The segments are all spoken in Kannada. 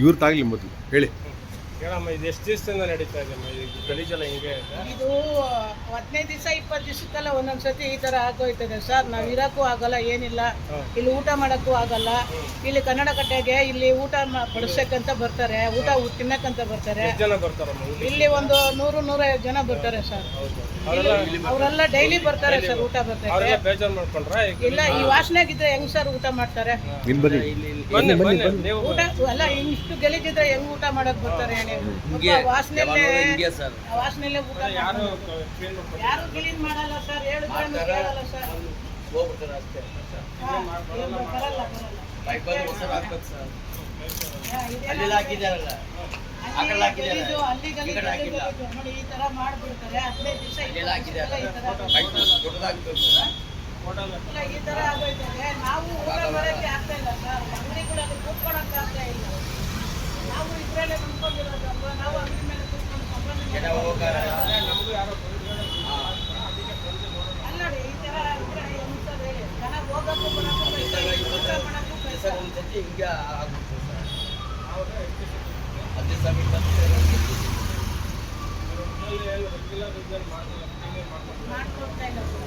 ಇವ್ರು ತಾಗಲಿ ಮೊದಲು ಹೇಳಿ. ಹೇಳಮ್ಮ, ಇದು ಎಷ್ಟು ದಿವಸದಿಂದ ನಡೀತಾ ಇದೆ ಗಲೀಜೆಲ್ಲ ಹಿಂಗೆ? ಇದು 15 ದಿವಸ 20 ದಿವಸಕ್ಕೆಲ್ಲ ಒಂದೊಂದ್ಸತಿ ಈ ತರ ಆಗೋಯ್ತದೆ ಸರ್. ನಾವು ಇರಕ್ಕೂ ಆಗಲ್ಲ, ಏನಿಲ್ಲ, ಇಲ್ಲಿ ಊಟ ಮಾಡಕ್ಕೂ ಆಗಲ್ಲ. ಇಲ್ಲಿ ಕನ್ನಡ ಕಟ್ಟೆಗೆ ಇಲ್ಲಿ ಊಟ ಬಡಿಸಕ್ಕಂತ ಬರ್ತಾರೆ, ಊಟ ತಿನ್ನಕ್ಕಂತ ಬರ್ತಾರೆ. ಜನ ಬರ್ತಾರಮ್ಮ ಇಲ್ಲಿ ಒಂದು 100-150 ಜನ ಬರ್ತಾರೆ ಸರ್. ಅವರೆಲ್ಲ ಡೈಲಿ ಬರ್ತಾರೆ ಸರ್ ಊಟ ಬರ್ತಾರೆ. ಬೇಜಾರು ಮಾಡ್ಕೊಂಡ್ರ? ಇಲ್ಲ, ಈ ವಾಸನೆಗಿದ್ರೆ ಹೆಂಗ್ ಸರ್ ಊಟ ಮಾಡ್ತಾರೆ? ಊಟ ಅಲ್ಲ, ಇಷ್ಟು ಗಲೀಜಿದ್ರೆ ಹೆಂಗ್ ಊಟ ಮಾಡಕ್ ಬರ್ತಾರೆ ಹೇಳಿ? ವಾಸನೆಲ್ಲೇ ಊಟ ಯಾರು ಕ್ಲೀನ್ ಮಾಡಲ್ಲ ಸರ್, ಹೇಳಿದ್ರು ಕೇಳಲ್ಲ ಸರ್. ನೋಡಿ ಈ ತರ ಮಾಡ್ಬಿಡ್ತಾರೆ. 15 ದಿವಸ ಈ ತರ ಆಗೋಯ್ತದೆ. ನಾವು ಊಟ ಮಾಡಕ್ಕೆ ಆಗ್ತಾ ಇಲ್ಲ ಸರ್, ಅಂಗಡಿಗಳಲ್ಲಿ ಕೂತ್ಕೊಳಕ್ ಆಗ್ತಾ ಇಲ್ಲ. ನಾವು ಇದ್ರಲ್ಲೇ ನಂಬ್ಕೊಂಡಿರೋದಲ್ವಾ, ನಾವು ಅಂಗಡಿ ಮೇಲೆ ಕೂತ್ಕೊಂಡು ಅಲ್ಲಡಿ ಈ ತರ ಇದ್ರೆ ಸರ್ ಹೇಳಿ, ಜನ ಹೋಗಕ್ಕೂ ಬರಕ್ಕೂ ಊಟ ಮಾಡಕ್ಕೂ ಮಾಡ್ಕೊಡ್ತಾ ಇಲ್ಲ ಸರ್.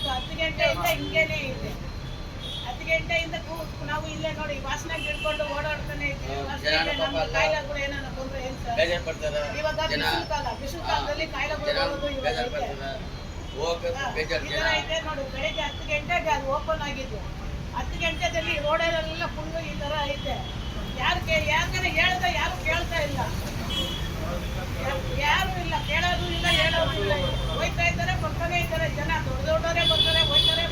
10 ಗಂಟೆಯಿಂದ ಹಿಂಗೇನೆ ಇದೆ. 10 ಗಂಟೆಯಿಂದ ನಾವು ಇಲ್ಲೇ ನೋಡಿ ವಾಸನೆ ಹಿಡ್ಕೊಂಡು ಓಡಾಡ್ತಾನೆ ಇದ್ದೀವಿ. ನಮ್ಮ ಕಾಯಿಲೆಗಳು ಏನಾರ ತೊಂದರೆ ಏನು ಸರ್? ಇವಾಗ ಬಿಸಿಲು ಕಾಲದಲ್ಲಿ ಕಾಯಿಲೆಗಳು ಬರೋದು ಇವಾಗ ಇದೆ ನೋಡಿ. ಬೆಳಿಗ್ಗೆ 10 ಗಂಟೆಗೆ ಅದು ಓಪನ್ ಆಗಿದ್ದು. 10 ಗಂಟೆದಲ್ಲಿ ರೋಡಲ್ಲೆಲ್ಲ ಫುಲ್ಲು ಈ ಥರ ಐತೆ. ಯಾಕಂದ್ರೆ ಹೇಳ್ದೆ ಯಾರು ಕೇಳ್ತಾ ಇಲ್ಲ, ಯಾರು ಇಲ್ಲ, ಕೇಳೋದು ಇಲ್ಲ, ಹೇಳೋದು ಇಲ್ಲ. ಹೋಯ್ತಾ ಇದ್ದಾರೆ, ಬರ್ತಾನೆ ಇದ್ದಾರೆ ಜನ. ದೊಡ್ಡವರೇ ಬರ್ತಾರೆ, ಹೋಯ್ತಾರೆ,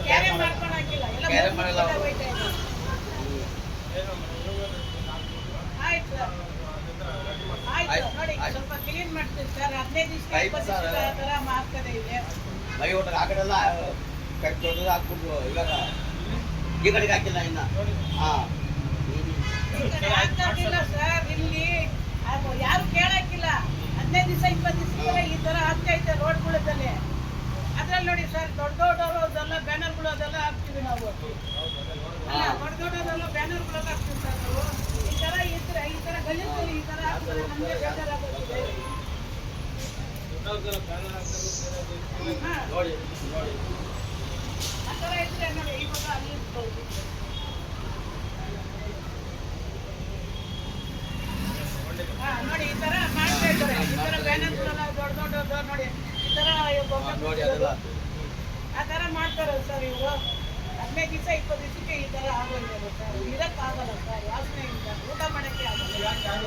ಕ್ಯಾರೆ ಮಾಡ್ಕೊಳಕಿಲ್ಲ, ಎಲ್ಲ ಹೋಯ್ತಾ ಇದ್ದಾರೆ. ಆಯ್ತು ಸರ್, ಆಯ್ತು ನೋಡಿ, ಸ್ವಲ್ಪ ಕ್ಲೀನ್ ಮಾಡ್ತೀವಿ ಸರ್. 15 ದಿವಸ 20 ದಿವಸ ಆ ಥರ ಮಾಡ್ತಾನೆ ಇದೆ. ಹಾಕಿಲ್ಲ ಸರ್, ಇಲ್ಲಿ ಯಾರು ಕೇಳಕ್ಕಿಲ್ಲ. 15 ದಿವಸ 20 ದಿವಸಕ್ಕೆಲ್ಲ ಈ ತರ ಆಗ್ತೈತೆ ರೋಡ್ಗಳಲ್ಲಿ. ಅದ್ರಲ್ಲಿ ನೋಡಿ ಸರ್, ದೊಡ್ಡವರು ಅದೆಲ್ಲ ಬ್ಯಾನರ್ಗಳು ಅದೆಲ್ಲ ಹಾಕ್ತೀವಿ ನಾವು. ದೊಡ್ಡದೆಲ್ಲ ಬ್ಯಾನರ್ಗಳೆಲ್ಲ ಹಾಕ್ತೀವಿ ಸರ್ ನಾವು. ಈ ತರ ಇದ್ರೆ ಈ ತರ ಗಲೀಜಲ್ಲಿ ಈ ತರ ಹಾಕಿದ್ರೆ ನಮಗೆ ಬೇಜಾರಾಗುತ್ತೆ. ಆ ಥರ ಇದ್ರೆ ನೋಡಿ ಇವಾಗ ಅಲ್ಲಿ ನೋಡಿ ಈ ತರ ಮಾಡ್ತಾ ಇದ್ದಾರೆ. ಈ ತರ ಬ್ಯಾನರ್ಗಳೆಲ್ಲ ದೊಡ್ಡ ನೋಡಿ ಈ ತರ ಆ ತರ ಮಾಡ್ತಾರೆ ಸರ್. ಇವರು 15 ದಿವಸ 20 ದಿವಸಕ್ಕೆ ಈ ತರ ಆಗೋಯ್ತಾರೆ ಸರ್. ಇರಕ್ಕಾಗಲ್ಲ ಸರ್, ವಾಸನೆಯಿಂದ ಊಟ ಮಾಡಕ್ಕೆ ಆಗಲ್ಲ ಸರ್.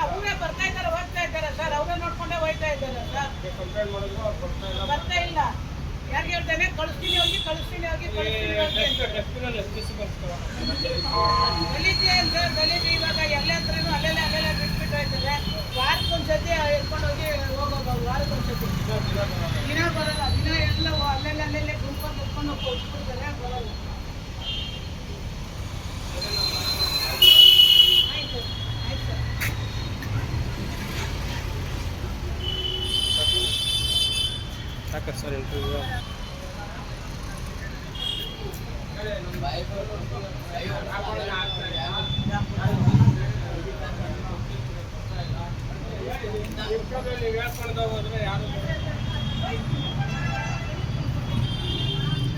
ಅವರೇ ಬರ್ತಾ ಇದ್ದಾರೆ, ಹೋಗ್ತಾ ಇದ್ದಾರೆ ಸರ್, ಅವರೇ ನೋಡ್ಕೊಂಡೇ ಹೋಗ್ತಾ ಇದ್ದಾರೆ ಸರ್. ಬರ್ತಾ ಇಲ್ಲ, ಯಾರಿಗೆ ಹೇಳ್ತಾನೆ ಕಳಿಸ್ತೀನಿ ಹೋಗಿ ಗಲೀಜಿ ಅಂದ್ರೆ ಗಲೀಜು. ಇವಾಗ ಎಲ್ಲ ಹತ್ರನೂ ಅಲ್ಲೆಲ್ಲ ಬಿಟ್ಬಿಟ್ಟು ಹೋಯ್ತಾರೆ. ವಾರಕ್ಕೊಂದ್ಸತಿ ಎಳ್ಕೊಂಡು ಹೋಗಿ ಹೋಗೋದು, ವಾರಕ್ಕೊಂದ್ಸತಿ. ದಿನ ಬರಲ್ಲ, ದಿನ ಎಲ್ಲ ಅಲ್ಲೆಲ್ಲೇ ಗುಂಪನ್ನು ಕೊಟ್ಬಿಡ್ತಾರೆ, ಬರಲ್ಲ. ಆಯ್ತು ಆಯ್ತು ಸರ್. ಸಾಕ ಸರ್ ಇಂಟರ್ವ್ಯೂ.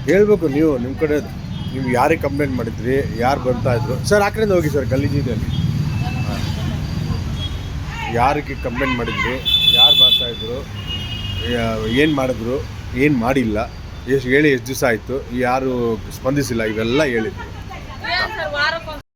ಹೇಳ್ಬೇಕು ನೀವು ನಿಮ್ಮ ಕಡೆ, ನೀವು ಯಾರಿಗೆ ಕಂಪ್ಲೇಂಟ್ ಮಾಡಿದ್ರಿ, ಯಾರು ಬರ್ತಾ ಇದ್ರು ಸರ್? ಆ ಕಡೆಯಿಂದ ಹೋಗಿ ಸರ್, ಗಲೀಜಿದಲ್ಲಿ ಯಾರಿಗೆ ಕಂಪ್ಲೇಂಟ್ ಮಾಡಿದ್ರಿ, ಯಾರು ಬರ್ತಾಯಿದ್ರು, ಏನು ಮಾಡಿದ್ರು, ಏನು ಮಾಡಿಲ್ಲ, ಎಷ್ಟು ದಿವಸ ಆಯಿತು, ಯಾರು ಸ್ಪಂದಿಸಿಲ್ಲ, ಇವೆಲ್ಲ ಹೇಳಿದ್ರು.